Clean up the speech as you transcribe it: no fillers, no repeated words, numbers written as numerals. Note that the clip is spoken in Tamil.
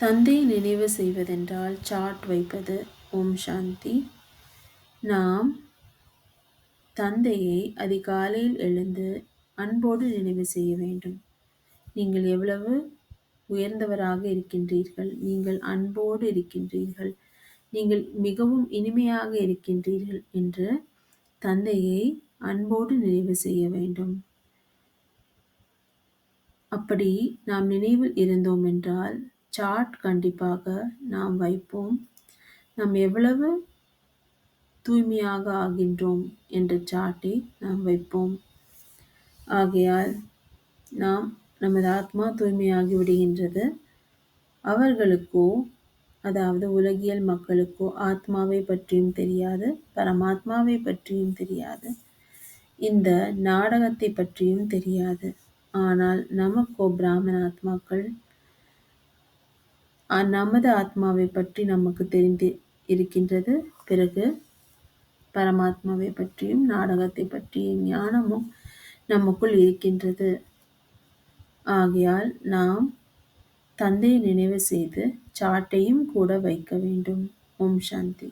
தந்தையை நினைவு செய்வதென்றால் சாட் வைப்பது. ஓம் சாந்தி. நாம் தந்தையை அதிகாலையில் எழுந்து அன்போடு நினைவு செய்ய வேண்டும். நீங்கள் எவ்வளவு உயர்ந்தவராக இருக்கின்றீர்கள், நீங்கள் அன்போடு இருக்கின்றீர்கள், நீங்கள் மிகவும் இனிமையாக இருக்கின்றீர்கள் என்று தந்தையை அன்போடு நினைவு செய்ய வேண்டும். அப்படி நாம் நினைவில் இருந்தோம் என்றால் சாட் கண்டிப்பாக நாம் வைப்போம். நாம் எவ்வளவு தூய்மையாக ஆகின்றோம் என்ற சாட்டை நாம் வைப்போம். ஆகையால் நமது ஆத்மா தூய்மையாகி விடுகின்றது. அவர்களுக்கோ, அதாவது உலகியல் மக்களுக்கோ ஆத்மாவை பற்றியும் தெரியாது, பரமாத்மாவை பற்றியும் தெரியாது, இந்த நாடகத்தை பற்றியும் தெரியாது. ஆனால் நமக்கோ பிராமண ஆத்மாக்கள் நமது ஆத்மாவை பற்றி நமக்கு தெரிந்து இருக்கின்றது. பிறகு பரமாத்மாவை பற்றியும் நாடகத்தை பற்றிய ஞானமும் நமக்குள் இருக்கின்றது. ஆகையால் நாம் தந்தையை நினைவு செய்து சாட்டையும் கூட வைக்க வேண்டும். ஓம் சாந்தி.